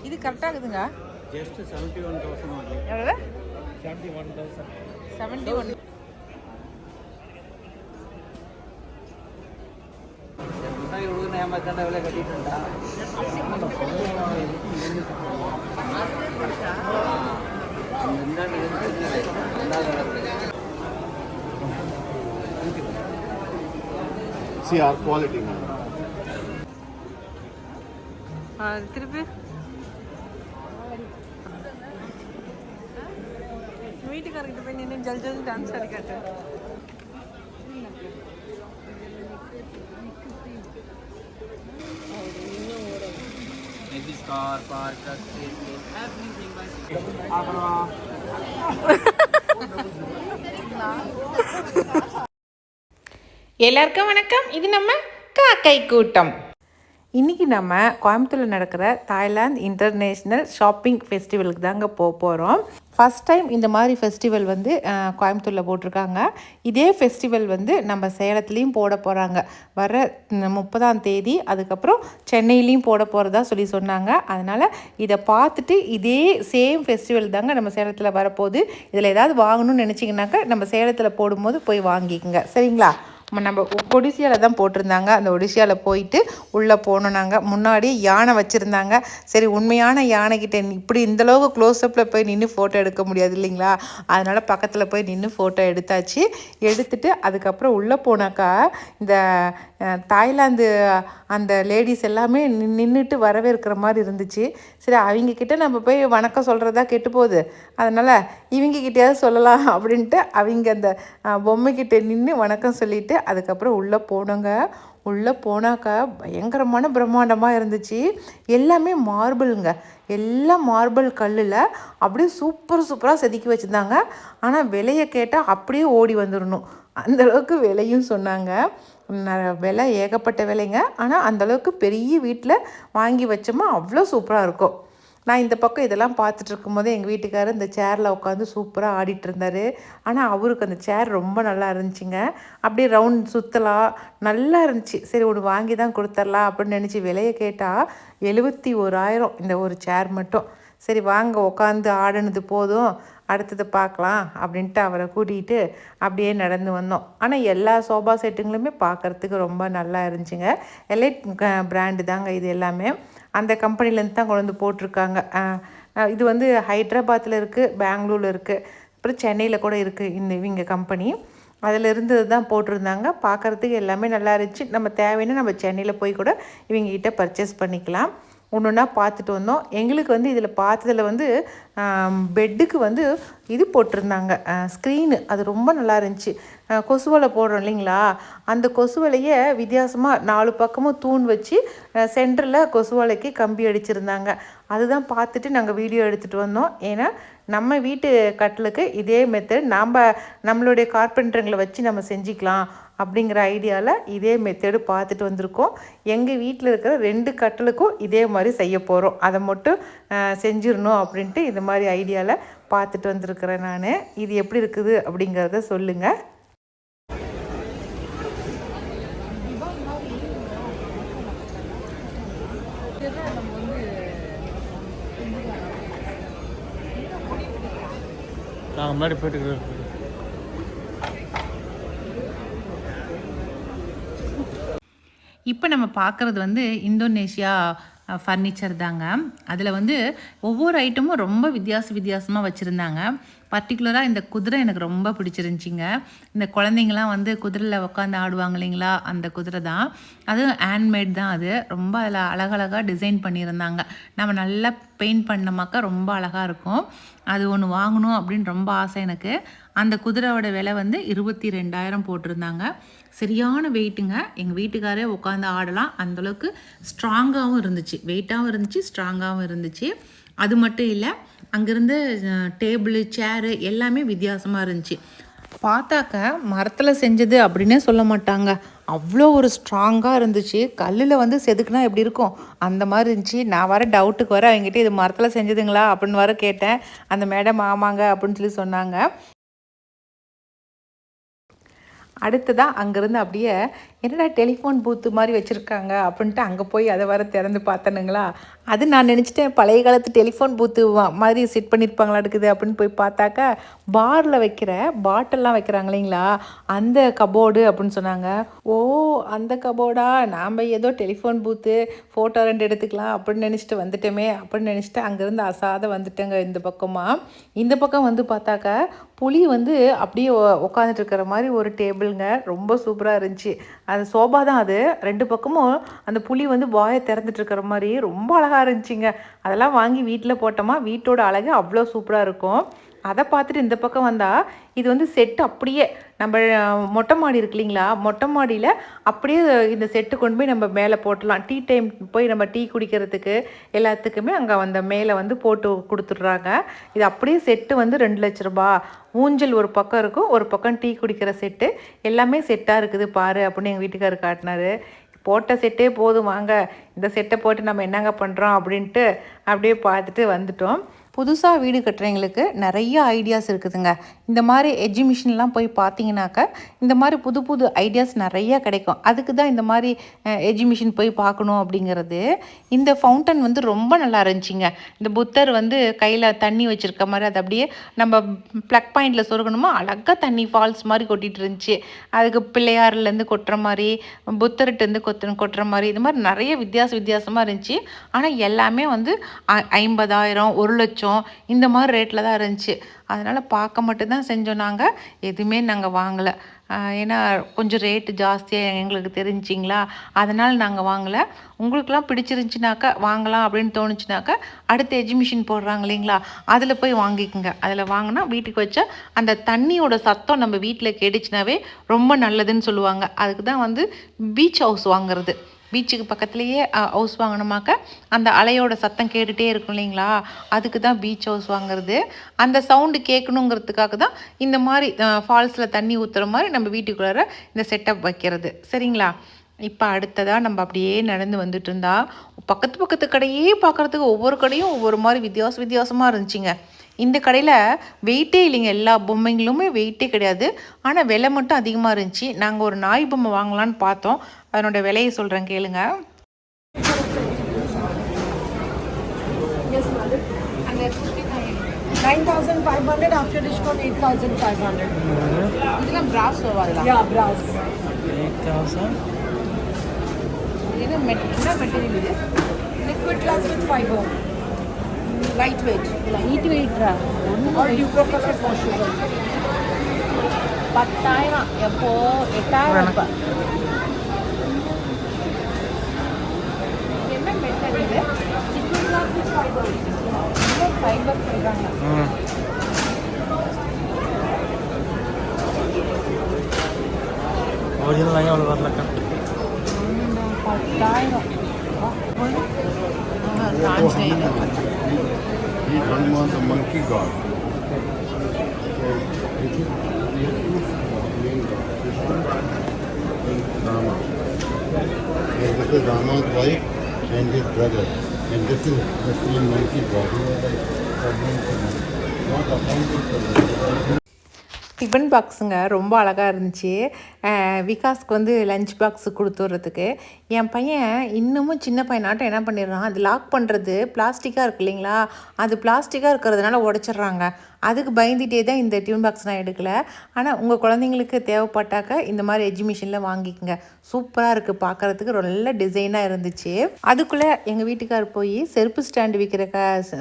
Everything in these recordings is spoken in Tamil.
இது கரெக்டாக இருக்குதுங்க. Just 71,000 only. எவ்வளவு? 71,000. 71. ಹುಡುಗನ ಎಂಬತ್ತಂತ ಅವೆಲ್ಲ ಕಟ್ಟಿಟ್ಟುಂಟ See our quality, man. திருப்பி வீட்டுக்காரர்கிட்ட போய் நின்று ஜல் ஜல் டான்ஸ் ஆடிக்காட்டு. This car, park, everything by எல்லாருக்கும் வணக்கம். இது நம்ம காக்கை கூட்டம். இன்றைக்கி நம்ம கோயம்புத்தூரில் நடக்கிற தாய்லாந்து இன்டர்நேஷ்னல் ஷாப்பிங் ஃபெஸ்டிவலுக்கு தாங்க போகிறோம். ஃபஸ்ட் டைம் இந்த மாதிரி ஃபெஸ்டிவல் வந்து கோயம்புத்தூரில் போட்டிருக்காங்க. இதே ஃபெஸ்டிவல் வந்து நம்ம சேலத்துலேயும் போட போகிறாங்க வர 30ஆம் தேதி. அதுக்கப்புறம் சென்னையிலையும் போட போகிறதா சொன்னாங்க. அதனால் இதை பார்த்துட்டு இதே சேம் ஃபெஸ்டிவல் தாங்க நம்ம சேலத்தில் வரப்போகுது. இதில் ஏதாவது வாங்கணும்னு நினச்சிங்கனாக்கா நம்ம சேலத்தில் போடும்போது போய் வாங்கிக்கோங்க, சரிங்களா? நம்ம ஒடிசியாவில் தான் போட்டிருந்தாங்க. அந்த ஒடிசியாவில் போயிட்டு உள்ளே போனோம். நாங்கள் முன்னாடி யானை வச்சுருந்தாங்க. சரி, உண்மையான யானைக்கிட்ட இப்படி இந்தளவுக்கு க்ளோஸ்அப்பில் போய் நின்று ஃபோட்டோ எடுக்க முடியாது இல்லைங்களா? அதனால் பக்கத்தில் போய் நின்று ஃபோட்டோ எடுத்தாச்சு. எடுத்துட்டு அதுக்கப்புறம் உள்ளே போனாக்கா இந்த தாய்லாந்து அந்த லேடிஸ் எல்லாமே நின்றுட்டு வரவேற்கிற மாதிரி இருந்துச்சு. சரி, அவங்கக்கிட்ட நம்ம போய் வணக்கம் சொல்கிறதா கெட்டு போகுது. அதனால் இவங்கக்கிட்டையாவது சொல்லலாம் அப்படின்ட்டு அவங்க அந்த பொம்மைக்கிட்ட நின்று வணக்கம் சொல்லிவிட்டு அதுக்கப்புறம் உள்ளே போனோங்க. உள்ளே போனாக்கா பயங்கரமான பிரம்மாண்டமாக இருந்துச்சு. எல்லாமே மார்பிளுங்க, எல்லாம் மார்பிள் கல்லில் அப்படியே சூப்பராக செதுக்கி வச்சுருந்தாங்க. ஆனால் விலையை கேட்டால் அப்படியே ஓடி வந்துடணும், அந்தளவுக்கு விலையும் சொன்னாங்க. விலை ஏகப்பட்ட விலைங்க. ஆனால் அந்தளவுக்கு பெரிய வீட்டில் வாங்கி வச்சோமா அவ்வளோ சூப்பராக இருக்கும். நான் இந்த பக்கம் இதெல்லாம் பார்த்துட்டு இருக்கும்போது எங்கள் வீட்டுக்காரர் இந்த சேரில் உட்காந்து சூப்பராக ஆடிட்டு இருந்தார். ஆனால் அவருக்கு அந்த சேர் ரொம்ப நல்லா இருந்துச்சுங்க. அப்படியே ரவுண்ட் சுற்றலாம், நல்லா இருந்துச்சு. சரி, ஒன்று வாங்கி தான் கொடுத்துர்லாம் அப்படின்னு நினச்சி விலையை கேட்டால் 71,000 இந்த ஒரு சேர் மட்டும். சரி வாங்க, உட்காந்து ஆடினது போதும், அடுத்தது பார்க்கலாம் அப்படின்ட்டு அவரை கூட்டிகிட்டு அப்படியே நடந்து வந்தோம். ஆனால் எல்லா சோபா செட்டுங்களுமே பார்க்குறதுக்கு ரொம்ப நல்லா இருந்துச்சுங்க. எலைட் பிராண்டு தாங்க இது எல்லாமே. அந்த கம்பெனிலேருந்து தான் கொண்டு வந்து போட்டிருக்காங்க. இது வந்து ஹைதராபாத்தில் இருக்குது, பெங்களூரில் இருக்குது, அப்புறம் சென்னையில் கூட இருக்குது இவங்க கம்பெனி. அதில் இருந்தது தான் போட்டிருந்தாங்க. பார்க்குறதுக்கு எல்லாமே நல்லா இருந்துச்சு. நம்ம தேவைன்னா நம்ம சென்னையில் போய் கூட இவங்ககிட்ட பர்ச்சேஸ் பண்ணிக்கலாம். ஒன்று ஒன்றா பார்த்துட்டு வந்தோம். எங்களுக்கு வந்து இதில் பார்த்ததில் வந்து பெட்டுக்கு வந்து இது போட்டிருந்தாங்க, ஸ்க்ரீனு. அது ரொம்ப நல்லா இருந்துச்சு. கொசுவலை போடுறோம் இல்லைங்களா, அந்த கொசுவலையை வித்தியாசமாக 4 பக்கமும் தூண் வச்சு சென்டரில் கொசுவலைக்கு கம்பி அடிச்சிருந்தாங்க. அதுதான் பார்த்துட்டு நாங்கள் வீடியோ எடுத்துகிட்டு வந்தோம். ஏன்னா நம்ம வீட்டு கட்டிலுக்கு இதே மெத்தட் நம்மளுடைய கார்பெண்டருங்களை வச்சு நம்ம செஞ்சுக்கலாம் அப்படிங்கிற ஐடியாவில் இதே மெத்தடு பார்த்துட்டு வந்திருக்கோம். எங்கள் வீட்டில் இருக்கிற 2 கட்டலுக்கும் இதே மாதிரி செய்ய போகிறோம். அதை மட்டும் செஞ்சிடணும் அப்படின்ட்டு இந்த மாதிரி ஐடியாவில் பார்த்துட்டு வந்திருக்கிறேன் நான். இது எப்படி இருக்குது அப்படிங்கிறத சொல்லுங்கள். நான் முன்னாடி போயிட்டு இப்போ நம்ம பார்க்குறது வந்து இந்தோனேஷியா ஃபர்னிச்சர் தாங்க. அதில் வந்து ஒவ்வொரு ஐட்டமும் ரொம்ப வித்தியாசமாக வச்சுருந்தாங்க. பர்டிகுலராக இந்த குதிரை எனக்கு ரொம்ப பிடிச்சிருந்துச்சிங்க. இந்த குழந்தைங்களாம் வந்து குதிரையில் உட்காந்து ஆடுவாங்க இல்லைங்களா, அந்த குதிரை தான். அதுவும் ஹேண்ட்மேட் தான். அது ரொம்ப அதில் அழகழகாக டிசைன் பண்ணியிருந்தாங்க. நம்ம நல்லா பெயிண்ட் பண்ணமாக்கா ரொம்ப அழகாக இருக்கும். அது ஒன்று வாங்கணும் அப்படின்னு ரொம்ப ஆசை எனக்கு. அந்த குதிரையோட விலை வந்து 22,000 போட்டிருந்தாங்க. சரியான வெயிட்டுங்க. எங்கள் வீட்டுக்காரே உட்காந்து ஆடலாம், அந்தளவுக்கு ஸ்ட்ராங்காகவும் இருந்துச்சு, வெயிட்டாகவும் இருந்துச்சு, ஸ்ட்ராங்காகவும் இருந்துச்சு. அது மட்டும் இல்லை, அங்கேருந்து டேபிள், சேரு எல்லாமே வித்தியாசமாக இருந்துச்சு. பார்த்தாக்க மரத்தில் செஞ்சது அப்படின்னே சொல்ல மாட்டாங்க, அவ்வளோ ஒரு ஸ்ட்ராங்காக இருந்துச்சு. கல்லில் வந்து செதுக்குனா எப்படி இருக்கும் அந்த மாதிரி இருந்துச்சு. நான் வர டவுட்டுக்கு வர அவங்ககிட்ட இது மரத்தில் செஞ்சதுங்களா அப்படின்னு வர கேட்டேன். அந்த மேடம் ஆமாங்க அப்படின்னு சொல்லி சொன்னாங்க. அடுத்ததாக அங்கேருந்து அப்படியே என்னடா டெலிஃபோன் பூத்து மாதிரி வச்சுருக்காங்க அப்படின்ட்டு அங்கே போய் அதை வர திறந்து பார்த்தனுங்களா. அது நான் நினச்சிட்டேன் பழைய காலத்து டெலிஃபோன் பூத்து மாதிரி செட் பண்ணியிருப்பாங்களா இருக்குது அப்படின்னு போய் பார்த்தாக்கா பாரில் வைக்கிற பாட்டில்லாம் வைக்கிறாங்க இல்லைங்களா, அந்த கபோர்டு அப்படின்னு சொன்னாங்க. ஓ அந்த கபோர்டா, நாம் ஏதோ டெலிஃபோன் பூத்து ஃபோட்டோ 2 எடுத்துக்கலாம் அப்படின்னு நினச்சிட்டு வந்துட்டோமே அப்படின்னு நினச்சிட்டு அங்கேருந்து அசாத வந்துட்டேங்க. இந்த பக்கம் வந்து பார்த்தாக்கா புலி வந்து அப்படியே உட்காந்துட்டு இருக்கிற மாதிரி ஒரு டேபிளுங்க, ரொம்ப சூப்பராக இருந்துச்சு. அது சோபா தான், அது 2 பக்கமும் அந்த புலி வந்து வாயை திறந்துட்டு இருக்கிற மாதிரி ரொம்ப அழகாக இருந்துச்சுங்க. அதெல்லாம் வாங்கி வீட்டில் போட்டோமா வீட்டோட அழகு அவ்வளோ சூப்பராக இருக்கும். அதை பார்த்துட்டு இந்த பக்கம் வந்தால் இது வந்து செட்டு அப்படியே நம்ம மொட்டை மாடி இருக்கு இல்லைங்களா, மொட்டை மாடியில் அப்படியே இந்த செட்டு கொண்டு போய் நம்ம மேலே போட்டலாம். டீ டைம் போய் நம்ம டீ குடிக்கிறதுக்கு எல்லாத்துக்குமே அங்கே அந்த மேலே வந்து போட்டு கொடுத்துட்றாங்க. இது அப்படியே செட்டு வந்து 2 லட்ச ரூபா. ஊஞ்சல் ஒரு பக்கம் இருக்கும், ஒரு பக்கம் டீ குடிக்கிற செட்டு, எல்லாமே செட்டாக இருக்குது பாரு அப்படின்னு எங்கள் வீட்டுக்காரர் காட்டினார். போட்ட செட்டே போதும் வாங்க, இந்த செட்டை போட்டு நம்ம என்னங்க பண்ணுறோம் அப்படின்ட்டு அப்படியே பார்த்துட்டு வந்துட்டோம். புதுசாக வீடு கட்டுறவங்களுக்கு நிறைய ஐடியாஸ் இருக்குதுங்க. இந்த மாதிரி எக்ஸிபிஷன்லாம் போய் பார்த்தீங்கன்னாக்கா இந்த மாதிரி புது புது ஐடியாஸ் நிறைய கிடைக்கும். அதுக்கு தான் இந்த மாதிரி எக்ஸிபிஷன் போய் பார்க்கணும் அப்படிங்கிறது. இந்த ஃபவுண்டன் வந்து ரொம்ப நல்லா இருந்துச்சுங்க. இந்த புத்தர் வந்து கையில் தண்ணி வச்சுருக்க மாதிரி அது அப்படியே நம்ம ப்ளக் பாயிண்டில் சொருகணுமா அழகாக தண்ணி ஃபால்ஸ் மாதிரி கொட்டிகிட்டு இருந்துச்சு. அதுக்கு பிள்ளையார்லேருந்து கொட்டுற மாதிரி, புத்தர்கிட்டேருந்து கொட்டுற மாதிரி, இது மாதிரி நிறைய வித்தியாசமாக இருந்துச்சு. ஆனால் எல்லாமே வந்து 50,000 1 லட்சம் இந்த மாதிரி ரேட்டில் தான் இருந்துச்சு. அதனால் பார்க்க மட்டும்தான் செஞ்சோம். நாங்கள் எதுவுமே நாங்கள் வாங்கலை. ஏன்னா கொஞ்சம் ரேட்டு ஜாஸ்தியாக எங்களுக்கு தெரிஞ்சிங்களா, அதனால் நாங்கள் வாங்கலை. உங்களுக்கெல்லாம் பிடிச்சிருந்துச்சினாக்கா வாங்கலாம் அப்படின்னு தோணுச்சுனாக்கா அடுத்த எக்ஸிபிஷன் போடுறாங்க இல்லைங்களா, அதில் போய் வாங்கிக்கோங்க. அதில் வாங்கினா வீட்டுக்கு வச்சா அந்த தண்ணியோட சத்தம் நம்ம வீட்டில் கேட்டுச்சுனாவே ரொம்ப நல்லதுன்னு சொல்லுவாங்க. அதுக்கு தான் வந்து பீச் ஹவுஸ் வாங்குறது. பீச்சுக்கு பக்கத்துலேயே ஹவுஸ் வாங்கினோமாக்க அந்த அலையோட சத்தம் கேட்டுகிட்டே இருக்கும் இல்லைங்களா, அதுக்கு தான் பீச் ஹவுஸ் வாங்குறது. அந்த சவுண்டு கேட்கணுங்கிறதுக்காக தான் இந்த மாதிரி ஃபால்ஸில் தண்ணி ஊற்றுற மாதிரி நம்ம வீட்டுக்குள்ளார இந்த செட்டப் வைக்கிறது. சரிங்களா. இப்போ அடுத்ததாக நம்ம அப்படியே நடந்து வந்துட்டு இருந்தா பக்கத்து கடையே பார்க்குறதுக்கு ஒவ்வொரு கடையும் ஒவ்வொரு மாதிரி வித்தியாசமாக இருந்துச்சுங்க. இந்த கடையில் வெயிட்டே இல்லைங்க, எல்லா பொம்மைங்களுமே வெயிட்டே கிடையாது. ஆனால் விலை மட்டும் அதிகமாக இருந்துச்சு. நாங்கள் ஒரு நாய் பொம்மை வாங்கலான்னு பார்த்தோம். அதனோட விலையை சொல்கிறேன் கேளுங்க. $9,500 after discount, 8,500. இதெல்லாம் பிராஸ் வருவாங்களா? Yeah, brass. 8,000. என்ன மெட்டீரியல் இது? Liquid glass with fiber. Lightweight. Light வெயிட்ரா? Or Duco color for sugar. 10,000 எப்போ 8,000 இப்போ. என்ன material? Liquid glass with fiber. Fibre சொல்கிறாங்க. ஒரிஜினல் வாங்கி அவ்வளோ வரலக்கா. 10,000. He Hanuman the monkey god. Rama. And this is Rama's wife and his brother. And this is the same monkey god. Not accounted for. Tiffin பாக்ஸுங்க ரொம்ப அழகாக இருந்துச்சு. விகாஸ்க்கு வந்து லஞ்ச் பாக்ஸு கொடுத்து விட்றதுக்கு. என் பையன் இன்னமும் சின்ன பையனாட்டம் என்ன பண்ணிடுறான், அது லாக் பண்ணுறது பிளாஸ்டிக்காக இருக்குது இல்லைங்களா, அது பிளாஸ்டிக்காக இருக்கிறதுனால உடச்சிட்றாங்க. அதுக்கு பயந்துகிட்டே தான் இந்த டிஃபன் பாக்ஸ் நான் எடுக்கலை. ஆனால் உங்கள் குழந்தைங்களுக்கு தேவைப்பட்டாக்க இந்த மாதிரி எக்ஸிபிஷனில் வாங்கிக்கோங்க. சூப்பராக இருக்குது, பார்க்குறதுக்கு நல்ல டிசைனாக இருந்துச்சு. அதுக்குள்ளே எங்கள் வீட்டுக்கார் போய் செருப்பு ஸ்டாண்டு விற்கிற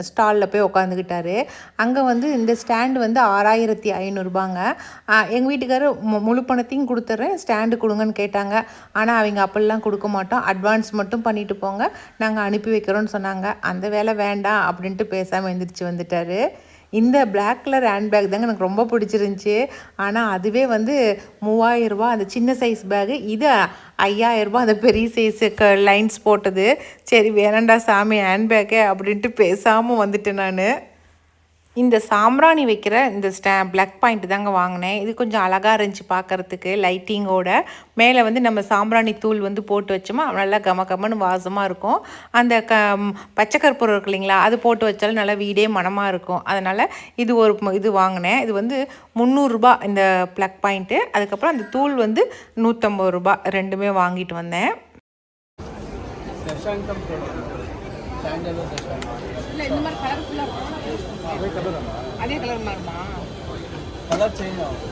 ஸ்டாலில் போய் உட்காந்துக்கிட்டாரு. அங்கே வந்து இந்த ஸ்டாண்டு வந்து 6,500 எங்கள் வீட்டுக்காரர் முழு பணத்தையும் கொடுத்துட்றேன், ஸ்டாண்டு கொடுங்கன்னு கேட்டாங்க. ஆனால் அவங்க அப்படிலாம் கொடுக்க மாட்டோம், அட்வான்ஸ் மட்டும் பண்ணிட்டு போங்க, நாங்கள் அனுப்பி வைக்கிறோன்னு சொன்னாங்க. அந்த வேலை வேண்டாம் அப்படின்ட்டு பேசாமல் எழுந்திரிச்சு வந்துட்டார். இந்த பிளாக் கலர் ஹேண்ட்பேக் தாங்க எனக்கு ரொம்ப பிடிச்சிருந்துச்சி. ஆனால் அதுவே வந்து 3,000 ரூபா அந்த சின்ன சைஸ் பேகு, இது 5,000 ரூபா அந்த பெரிய சைஸு லைன்ஸ் போட்டது. சரி வேணாண்டா சாமி ஹேண்ட்பேக்கே அப்படின்ட்டு பேசாமல் வந்துட்டேன் நான். இந்த சாம்பிராணி வைக்கிற இந்த பிளக் பாயிண்ட் தாங்க வாங்கினேன். இது கொஞ்சம் அழகாக இருந்துச்சு பார்க்குறதுக்கு லைட்டிங்கோட. மேலே வந்து நம்ம சாம்பிராணி தூள் வந்து போட்டு வச்சோமா நல்லா கமன்னு வாசமாக இருக்கும். அந்த பச்சை கற்பூரம் இருக்கு இல்லைங்களா, அது போட்டு வச்சாலும் நல்லா வீடே மணமாக இருக்கும். அதனால் இது இது வாங்கினேன். இது வந்து 300 ரூபா இந்த பிளக் பாயிண்ட்டு. அதுக்கப்புறம் அந்த தூள் வந்து 150 ரூபா. ரெண்டுமே வாங்கிட்டு வந்தேன். இல்லை இந்த மாதிரி கலர்ஃபுல்லாக இருக்கும். அதே கலர் மாதிரிமா கலர் சேஞ்ச் ஆகும்.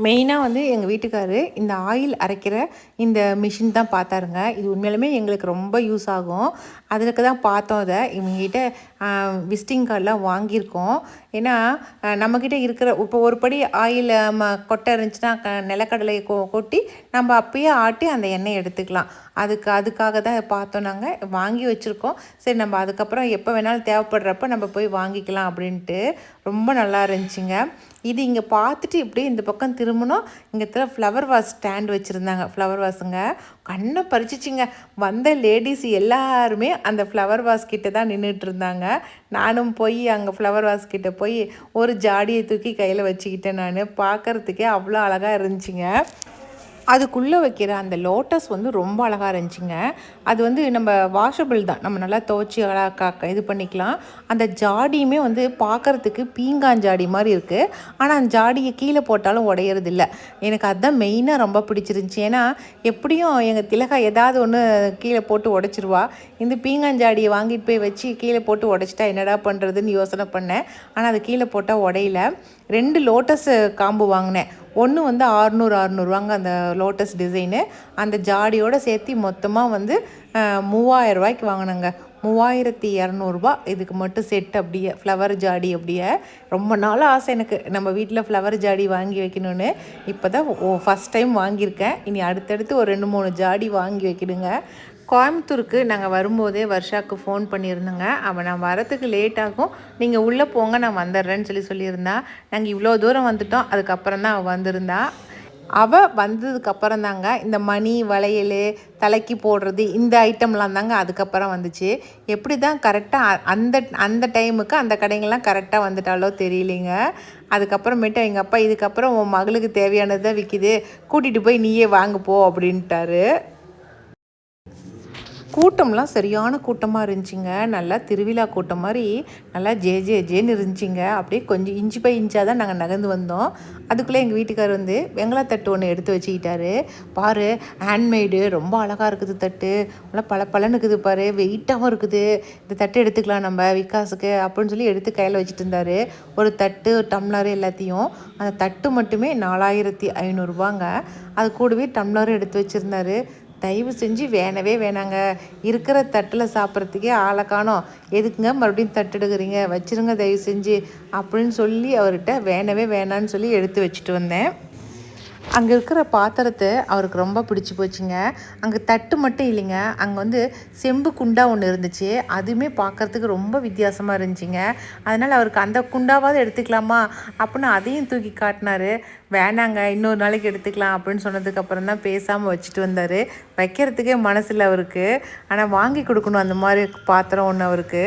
மெயினாக வந்து எங்கள் வீட்டுக்காரு இந்த ஆயில் அரைக்கிற இந்த மிஷின் தான் பார்த்தாருங்க. இது உண்மையிலுமே எங்களுக்கு ரொம்ப யூஸ் ஆகும். அதுக்கு தான் பார்த்தோம். அதை இவங்ககிட்ட விசிட்டிங் கார்டெலாம் வாங்கியிருக்கோம். ஏன்னா நம்மக்கிட்ட இருக்கிற இப்போ ஒரு படி ஆயில் கொட்டை இருந்துச்சுன்னா நிலக்கடலையை கொட்டி நம்ம அப்பயே ஆட்டி அந்த எண்ணெயை எடுத்துக்கலாம். அதுக்காக தான் பார்த்தோம். நாங்கள் வாங்கி வச்சுருக்கோம். சரி நம்ம அதுக்கப்புறம் எப்போ வேணாலும் தேவைப்படுறப்ப நம்ம போய் வாங்கிக்கலாம் அப்படின்ட்டு. ரொம்ப நல்லா இருந்துச்சுங்க. இது இங்கே பார்த்துட்டு இப்படியே இந்த பக்கம் திரும்பணும். இங்கே ஃப்ளவர் வாஸ் ஸ்டாண்ட் வச்சுருந்தாங்க. ஃப்ளவர் வாஸுங்க கண்ணை பறிச்சிச்சிங்க. வந்த லேடிஸ் எல்லாருமே அந்த ஃப்ளவர் வாஸ் கிட்ட தான் நின்றுட்டு இருந்தாங்க. நானும் போய் அங்கே ஃப்ளவர் வாஸ் கிட்ட போய் ஒரு ஜாடியை தூக்கி கையில் வச்சுக்கிட்டேன். நான் பார்க்குறதுக்கே அவ்வளோ அழகாக இருந்துச்சுங்க. அதுக்குள்ளே வைக்கிற அந்த லோட்டஸ் வந்து ரொம்ப அழகாக இருந்துச்சுங்க. அது வந்து நம்ம வாஷபிள் தான். நம்ம நல்லா துவைச்சி அழகாக இது பண்ணிக்கலாம். அந்த ஜாடியுமே வந்து பார்க்குறதுக்கு பீங்காஞ்சாடி மாதிரி இருக்குது. ஆனால் அந்த ஜாடியை கீழே போட்டாலும் உடையிறதில்ல. எனக்கு அதுதான் மெயினாக ரொம்ப பிடிச்சிருந்துச்சி. ஏன்னா எப்படியும் எங்கள் திலகா ஏதாவது ஒன்று கீழே போட்டு உடைச்சிருவா. இந்த பீங்காஞ்சாடியை வாங்கிட்டு போய் வச்சு கீழே போட்டு உடைச்சிட்டா என்னடா பண்ணுறதுன்னு யோசனை பண்ணேன். ஆனால் அது கீழே போட்டால் உடையில. 2 லோட்டஸ் காம்பு வாங்கினேன். ஒன்று வந்து 600 வாங்க அந்த லோட்டஸ் டிசைனு. அந்த ஜாடியோடு சேர்த்து மொத்தமாக வந்து 3000 ரூபாய்க்கு வாங்கினேங்க. 3200 ரூபா இதுக்கு மட்டும் செட். அப்படியே ஃப்ளவர் ஜாடி. அப்படியே ரொம்ப நாள் ஆசை எனக்கு நம்ம வீட்டில் ஃப்ளவர் ஜாடி வாங்கி வைக்கணும்னு. இப்போ தான் ஃபஸ்ட் டைம் வாங்கியிருக்கேன். இனி அடுத்தடுத்து ஒரு 2-3 ஜாடி வாங்கி வைக்கணுங்க. கோயம்புத்தூருக்கு நாங்கள் வரும்போதே வர்ஷாவுக்கு ஃபோன் பண்ணியிருந்தோங்க. அவன் நான் வரத்துக்கு லேட் ஆகும், நீங்கள் உள்ளே போங்க நான் வந்துடுறேன்னு சொல்லியிருந்தா. நாங்கள் இவ்வளோ தூரம் வந்துட்டோம். அதுக்கப்புறம் தான் அவள் வந்திருந்தா. அவள் வந்ததுக்கப்புறம் தாங்க இந்த மணி வளையல் தலைக்கு போடுறது இந்த ஐட்டம்லாம் தாங்க அதுக்கப்புறம் வந்துச்சு. எப்படி தான் கரெக்டாக அந்த டைமுக்கு அந்த கடைங்கள்லாம் கரெக்டாக வந்துட்டாலோ தெரியலைங்க. அதுக்கப்புறமேட்டு எங்கள் அப்பா இதுக்கப்புறம் உன் மகளுக்கு தேவையானது தான் விற்கிது, கூட்டிகிட்டு போய் நீயே வாங்குப்போ அப்படின்ட்டாரு. கூட்டம்லாம் சரியான கூட்டமாக இருந்துச்சுங்க. நல்லா திருவிழா கூட்டம் மாதிரி நல்லா ஜேன்னு இருந்துச்சுங்க. அப்படியே கொஞ்சம் இன்ச்சு பை இன்ச்சாக தான் நாங்கள் நகர்ந்து வந்தோம். அதுக்குள்ளே எங்கள் வீட்டுக்கார் வந்து வெங்காய தட்டு ஒன்று எடுத்து வச்சுக்கிட்டாரு. பாரு ஹேண்ட்மேடு ரொம்ப அழகாக இருக்குது தட்டு, நல்லா பளபளன்னு இருக்குது பாரு, வெயிட்டாகவும் இருக்குது, இந்த தட்டு எடுத்துக்கலாம் நம்ம விகாஸுக்கு அப்படின்னு சொல்லி எடுத்து கையில் வச்சுட்டு இருந்தார். ஒரு தட்டு டம்ளர் எல்லாத்தையும். அந்த தட்டு மட்டுமே 4500 ரூபாங்க. அது கூடவே டம்ளரும் எடுத்து வச்சுருந்தாரு. தயவு செஞ்சு வேணாங்க, இருக்கிற தட்டில் சாப்பிட்றதுக்கே ஆளை காணோம், எதுக்குங்க மறுபடியும் தட்டு எடுக்கிறீங்க, வச்சுருங்க தயவு செஞ்சு அப்படின்னு சொல்லி அவர்கிட்ட வேணான்னு சொல்லி எடுத்து வச்சுட்டு வந்தேன். அங்கே இருக்கிற பாத்திரத்தை அவருக்கு ரொம்ப பிடிச்சி போச்சுங்க. அங்கே தட்டு மட்டும் இல்லைங்க, அங்கே வந்து செம்பு குண்டா ஒன்று இருந்துச்சு. அதுவுமே பார்க்குறதுக்கு ரொம்ப வித்தியாசமாக இருந்துச்சுங்க. அதனால் அவருக்கு அந்த குண்டாவாவது எடுத்துக்கலாமா அப்படின்னு அதையும் தூக்கி காட்டினார். வேணாங்க இன்னொரு நாளைக்கு எடுத்துக்கலாம் அப்படின்னு சொன்னதுக்கப்புறம் தான் பேசாமல் வச்சுட்டு வந்தார். வைக்கிறதுக்கே மனசில் அவருக்கு. ஆனால் வாங்கி கொடுக்கணும் அந்த மாதிரி பாத்திரம் ஒன்று அவருக்கு.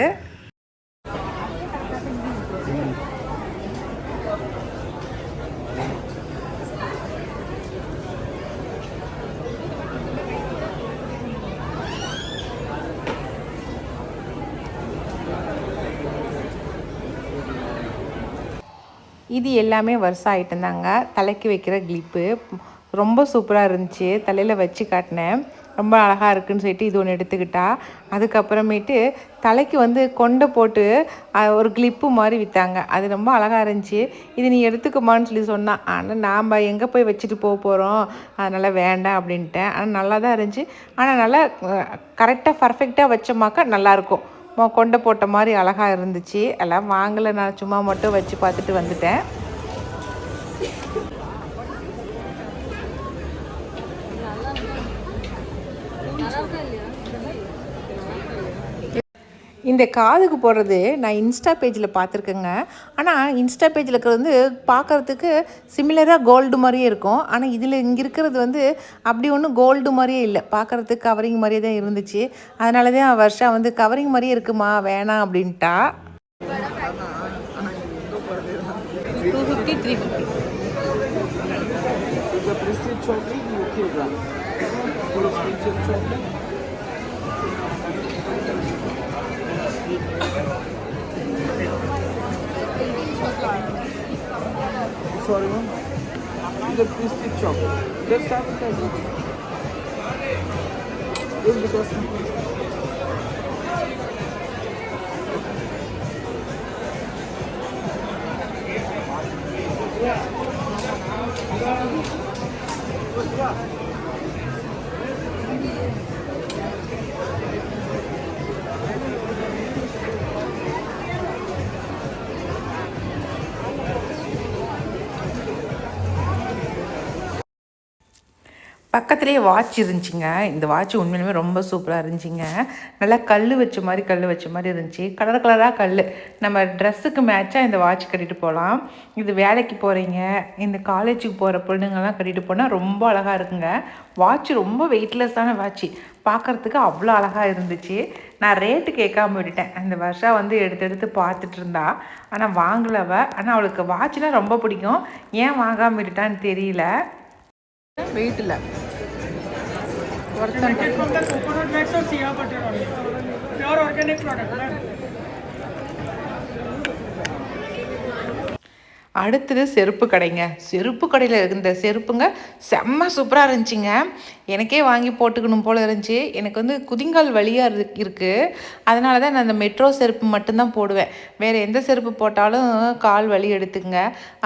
இது எல்லாமே வருஷம் ஆகிட்டுருந்தாங்க. தலைக்கு வைக்கிற கிளிப்பு ரொம்ப சூப்பராக இருந்துச்சு. தலையில் வச்சு காட்டினேன், ரொம்ப அழகாக இருக்குதுன்னு சொல்லிட்டு இது ஒன்று எடுத்துக்கிட்டா. அதுக்கப்புறமேட்டு தலைக்கு வந்து கொண்டை போட்டு ஒரு கிளிப்பு மாதிரி விற்றாங்க. அது ரொம்ப அழகாக இருந்துச்சு. இது நீ எடுத்துக்குமான்னு சொல்லி சொன்னான். ஆனால் நாம் எங்கே போய் வச்சுட்டு போகிறோம், அதனால் வேண்டாம் அப்படின்ட்டேன். ஆனால் நல்லா தான் இருந்துச்சு. ஆனால் நல்லா கரெக்டாக பர்ஃபெக்டாக வச்சோமாக்கா நல்லாயிருக்கும். கொண்டை போட்ட மாதிரி அழகாக இருந்துச்சு. எல்லாம் வாங்கலை, நான் சும்மா மட்டும் வச்சு பார்த்துட்டு வந்துட்டேன். இந்த காதுக்கு போடுறது நான் இன்ஸ்டா பேஜில் பார்த்துருக்கேங்க. ஆனால் இன்ஸ்டா பேஜில் இருக்கிறது வந்து பார்க்குறதுக்கு சிமிலராக கோல்டு மாதிரியே இருக்கும். ஆனால் இதில் இங்கே இருக்கிறது வந்து அப்படி ஒன்றும் கோல்டு மாதிரியே இல்லை, பார்க்குறதுக்கு கவரிங் மாதிரியே தான் இருந்துச்சு. அதனால தான் வருஷா வந்து கவரிங் மாதிரியே இருக்குமா வேணாம் அப்படின்ட்டா. 250, 350. The prestige chocolate, you kilogram. Full prestige chocolate. Sorry, ma'am. The prestige chocolate. Just advertising. It's because. பக்கத்துலேயே வாட்ச் இருந்துச்சுங்க. இந்த வாட்ச் உண்மையிலுமே ரொம்ப சூப்பராக இருந்துச்சுங்க. நல்லா கல் வச்ச மாதிரி இருந்துச்சு. கலர் கலராக கல். நம்ம ட்ரெஸ்ஸுக்கு மேட்சாக இந்த வாட்ச் கட்டிட்டு போகலாம். இது வேலைக்கு போகிறீங்க, இந்த காலேஜுக்கு போகிற பொண்ணுங்கள்லாம் கட்டிட்டு போனால் ரொம்ப அழகாக இருக்குங்க. வாட்ச் ரொம்ப வெயிட்லெஸ்ஸான வாட்ச், பார்க்குறதுக்கு அவ்வளோ அழகாக இருந்துச்சு. நான் ரேட்டு கேட்காம விட்டுட்டேன். அந்த வருஷம் வந்து எடுத்து பார்த்துட்டு இருந்தா, ஆனால் வாங்கலவ. ஆனால் அவளுக்கு வாட்ச்னால் ரொம்ப பிடிக்கும். ஏன் வாங்காமல் விட்டுட்டான்னு தெரியல. வெயிட் இல்லை. அடுத்தது செருப்பு கடைங்க. செருப்பு கடையில் இருந்த செருப்புங்க செம்ம சூப்பராக இருந்துச்சுங்க. எனக்கே வாங்கி போட்டுக்கணும் போல் இருந்துச்சு. எனக்கு வந்து குதிங்கால் வலியாக இருக்குது. அதனால தான் நான் அந்த மெட்ரோ செருப்பு மட்டும்தான் போடுவேன். வேறு எந்த செருப்பு போட்டாலும் கால் வலி எடுத்துங்க.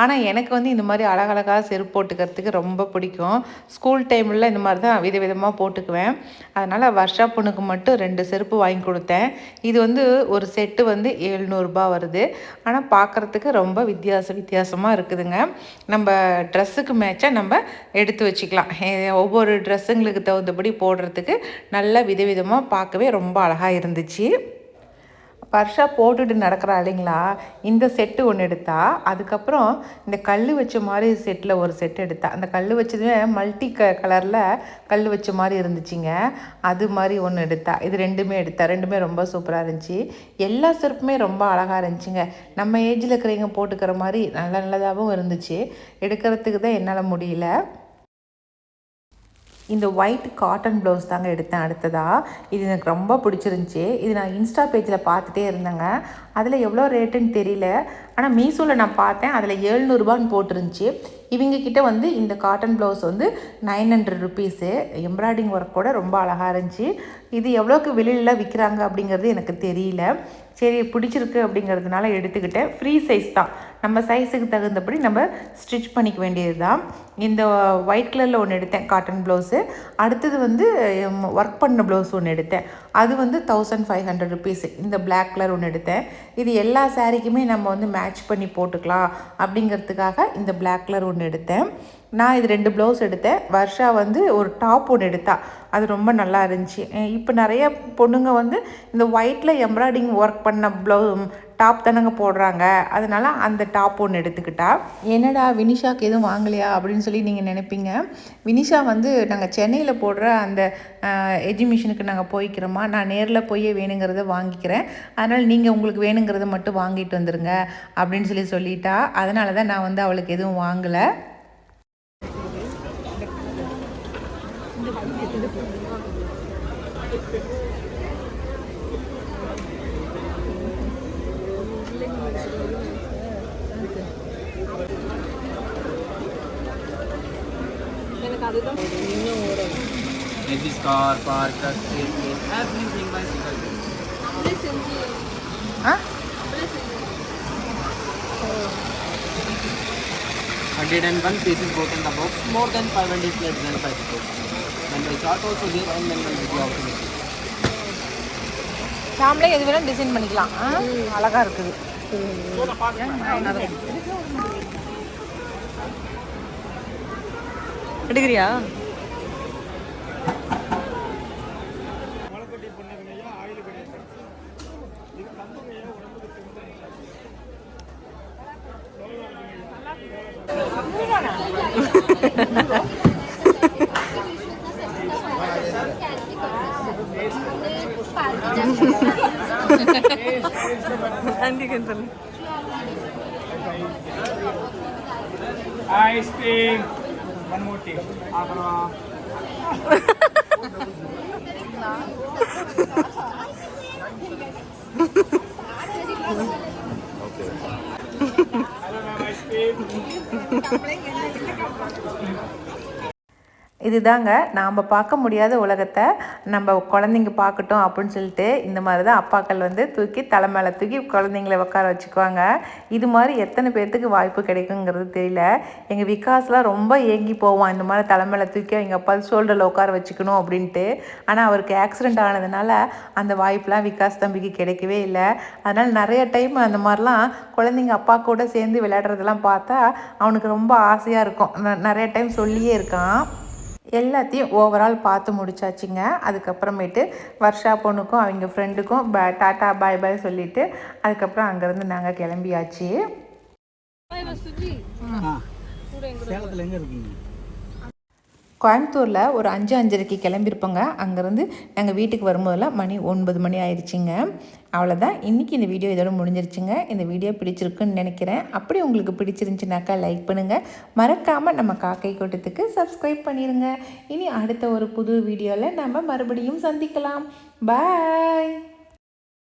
ஆனால் எனக்கு வந்து இந்த மாதிரி அழகழகாக செருப்பு போட்டுக்கிறதுக்கு ரொம்ப பிடிக்கும். ஸ்கூல் டைமில் இந்த மாதிரி தான் விதவிதமாக போட்டுக்குவேன். அதனால் வருஷா பொண்ணுக்கு மட்டும் 2 செருப்பு வாங்கி கொடுத்தேன். இது வந்து ஒரு செட்டு வந்து 700 ரூபா வருது. ஆனால் பார்க்குறதுக்கு ரொம்ப வித்தியாசமாக இருக்குதுங்க. நம்ம ட்ரெஸ்ஸுக்கு மேட்சாக நம்ம எடுத்து வச்சுக்கலாம். ஒவ்வொரு ட்ரெஸ்ஸுங்களுக்கு தகுந்தபடி போடுறதுக்கு நல்லா விதவிதமாக பார்க்கவே ரொம்ப அழகாக இருந்துச்சு. வருஷா போட்டுட்டு நடக்கிறா இல்லைங்களா, இந்த செட்டு ஒன்று எடுத்தா. அதுக்கப்புறம் இந்த கல் வச்ச மாதிரி செட்டில் ஒரு செட் எடுத்தா. அந்த கல் வச்சதுமே மல்டி கலரில் கல் வச்ச மாதிரி இருந்துச்சுங்க. அது மாதிரி ஒன்று எடுத்தா. இது 2மே எடுத்தா. 2மே ரொம்ப சூப்பராக இருந்துச்சு. எல்லா செருப்புமே ரொம்ப அழகாக இருந்துச்சுங்க. நம்ம ஏஜில் இருக்கிறவங்க போட்டுக்கிற மாதிரி நல்லதாகவும் இருந்துச்சு. எடுக்கிறதுக்கு தான் என்னால் முடியல. இந்த ஒயிட் காட்டன் ப்ளவுஸ் தாங்க எடுத்தேன் அடுத்ததாக. இது எனக்கு ரொம்ப பிடிச்சிருந்துச்சி. இது நான் இன்ஸ்டா பேஜில் பார்த்துட்டே இருந்தேங்க. அதில் எவ்வளோ ரேட்டுன்னு தெரியல. ஆனால் மீஷோவில் நான் பார்த்தேன், அதில் 700 ரூபான்னு போட்டிருந்துச்சி. இவங்கக்கிட்ட வந்து இந்த காட்டன் ப்ளவுஸ் வந்து 900 ருபீஸு. எம்ப்ராய்டிங் ஒர்க்கோட ரொம்ப அழகாக இருந்துச்சு. இது எவ்வளோக்கு வெளியில் விற்கிறாங்க அப்படிங்கிறது எனக்கு தெரியல. சரி, பிடிச்சிருக்கு அப்படிங்கிறதுனால எடுத்துக்கிட்டேன். ஃப்ரீ சைஸ் தான். நம்ம சைஸுக்கு தகுந்தபடி நம்ம ஸ்டிச் பண்ணிக்க வேண்டியது தான். இந்த ஒயிட் கலரில் ஒன்று எடுத்தேன் காட்டன் ப்ளவுஸு. அடுத்தது வந்து ஒர்க் பண்ண ப்ளவுஸ் ஒன்று எடுத்தேன். அது வந்து 1500 ருபீஸு. இந்த பிளாக் கலர் ஒன்று எடுத்தேன். இது எல்லா சாரீக்குமே நம்ம வந்து மேட்ச் பண்ணி போட்டுக்கலாம் அப்படிங்கிறதுக்காக இந்த பிளாக் கலர் ஒன்று எடுத்தேன். நான் இது 2 ப்ளவுஸ் எடுத்தேன். வருஷா வந்து ஒரு டாப் ஒன்று எடுத்தா. அது ரொம்ப நல்லா இருந்துச்சு. இப்போ நிறைய பொண்ணுங்க வந்து இந்த ஒயிட்டில் எம்ப்ராய்டிங் ஒர்க் பண்ண டாப் தானங்க போடுறாங்க. அதனால் அந்த டாப் ஒன்று எடுத்துக்கிட்டா. என்னடா வினிஷாவுக்கு எதுவும் வாங்கலையா அப்படின்னு சொல்லி நீங்கள் நினைப்பீங்க. வினிஷா வந்து நாங்கள் சென்னையில் போடுற அந்த எஜிபிஷனுக்கு நாங்கள் போய்க்கிறோமா, நான் நேரில் போய் வேணுங்கிறத வாங்கிக்கிறேன், அதனால் நீங்கள் உங்களுக்கு வேணுங்கிறத மட்டும் வாங்கிட்டு வந்துடுங்க அப்படின்னு சொல்லிட்டா. அதனால தான் நான் வந்து அவளுக்கு எதுவும் வாங்கலை. This car, park, everything bicycle. 101 pieces both in the box. More than 500 plates than 5 plates. And the chart also there and then the video also. நாமளே எது வேணாலும் டிசைன் பண்ணிக்கலாம். அழகாக இருக்குது. எடுக்கிறியா? Andy can tell. Ice cream. One more thing. Hello, ma'am. Ice cream. இதுதாங்க நாம் பார்க்க முடியாத உலகத்தை நம்ம குழந்தைங்க பார்க்கட்டும் அப்படின்னு சொல்லிட்டு இந்த மாதிரி தான் அப்பாக்கள் வந்து தூக்கி தலை மேலே தூக்கி குழந்தைங்கள உட்கார வச்சுக்குவாங்க. இது மாதிரி எத்தனை பேர்த்துக்கு வாய்ப்பு கிடைக்குங்கிறது தெரியல. எங்கள் விகாஸ்லாம் ரொம்ப ஏங்கி போவான் இந்த மாதிரி தலை மேலே தூக்கி எங்கள் அப்பா ஷோல்டரில் உட்கார வச்சுக்கணும் அப்படின்ட்டு. ஆனால் அவருக்கு ஆக்சிடெண்ட் ஆனதுனால அந்த வாய்ப்பெலாம் விகாஸ் தம்பிக்கு கிடைக்கவே இல்லை. அதனால் நிறைய டைம் அந்த மாதிரிலாம் குழந்தைங்க அப்பா கூட சேர்ந்து விளையாடுறதெல்லாம் பார்த்தா அவனுக்கு ரொம்ப ஆசையாக இருக்கும். நிறைய டைம் சொல்லியே இருக்கான். எல்லாத்தையும் ஓவரால் பார்த்து முடிச்சாச்சுங்க. அதுக்கப்புறமேட்டு வர்ஷா பொண்ணுக்கும் அவங்க ஃப்ரெண்டுக்கும் டாட்டா பாய் பாய் சொல்லிவிட்டு அதுக்கப்புறம் அங்கேருந்து நாங்கள் கிளம்பியாச்சு. சேலத்தில் எங்கே இருக்கீங்க? கோயம்புத்தூரில் ஒரு 5-5:30 கிளம்பியிருப்போங்க. அங்கேருந்து நாங்கள் வீட்டுக்கு வரும்போதெல்லாம் மணி 9 மணி ஆயிடுச்சுங்க. அவ்வளோதான், இன்றைக்கி இந்த வீடியோ இதோட முடிஞ்சிருச்சுங்க. இந்த வீடியோ பிடிச்சிருக்குன்னு நினைக்கிறேன். அப்படி உங்களுக்கு பிடிச்சிருந்துச்சுனாக்கா லைக் பண்ணுங்கள். மறக்காமல் நம்ம காக்கை கூட்டத்துக்கு சப்ஸ்கிரைப் பண்ணிடுங்க. இனி அடுத்த ஒரு புது வீடியோவில் நம்ம மறுபடியும் சந்திக்கலாம். பாய்.